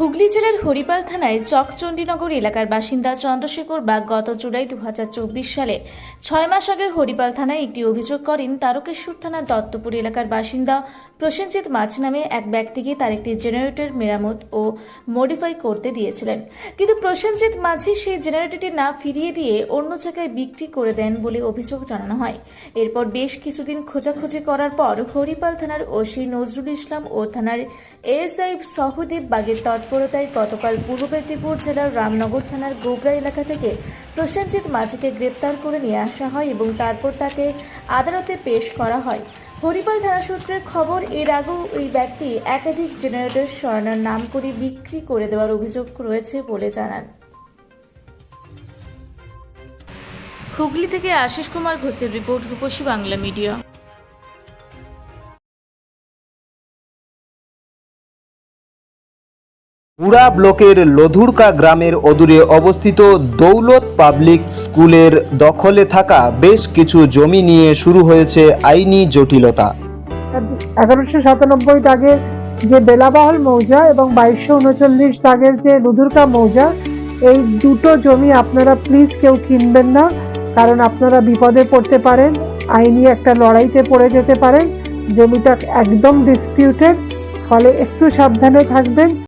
হুগলি জেলার হরিপাল থানায় চকচণ্ডীনগর এলাকার বাসিন্দা চন্দ্রশেখর বাগ গত জুলাই 2024 সালে 6 মাস আগে হরিপাল থানায় একটি অভিযোগ করেন তারকেশ্বর থানার দত্তপুর এলাকার বাসিন্দা প্রসেনজিৎ মাঝি নামে এক ব্যক্তিকে তার একটি জেনারেটর মেরামত ও মডিফাই করতে দিয়েছিলেন, কিন্তু প্রসেনজিৎ মাঝি সেই জেনারেটরটি না ফিরিয়ে দিয়ে অন্য জায়গায় বিক্রি করে দেন বলে অভিযোগ জানানো হয়। এরপর বেশ কিছুদিন খোঁজাখুঁজি করার পর হরিপাল থানার ওসি নজরুল ইসলাম ও থানার এএসআই সহদেব বাগের তৎপরতায় গতকাল পূর্ব মেদিনীপুর জেলার রামনগর থানার গোবরা এলাকা থেকে প্রসেনজিৎ মাঝিকে গ্রেপ্তার করে নিয়ে আসা হয় এবং তারপর তাকে আদালতে পেশ করা হয়। হরিপাল থানা সূত্রের খবর, এর আগেও ওই ব্যক্তি একাধিক জেনারেটর সরানোর নাম করে বিক্রি করে দেওয়ার অভিযোগ রয়েছে বলে জানান। হুগলি থেকে আশিস কুমার ঘোষের রিপোর্ট, রূপসী বাংলা মিডিয়া। মুড়া ব্লকের লধুরকা গ্রামের অদূরে অবস্থিত দৌলত পাবলিক স্কুলের দখলে থাকা বেশ কিছু জমি নিয়ে শুরু হয়েছে আইনি জটিলতা। 1197 দাগের যে বেলাবহল মৌজা এবং 2239 দাগের যে লধুরকা মৌজা, এই দুটো জমি আপনারা প্লিজ কেউ কিনবেন না, কারণ আপনারা বিপদে পড়তে পারেন, আইনি একটা লড়াইতে পড়ে যেতে পারেন। জমিটা একদম ডিসপিউটেড, ফলে একটু সাবধানে থাকবেন।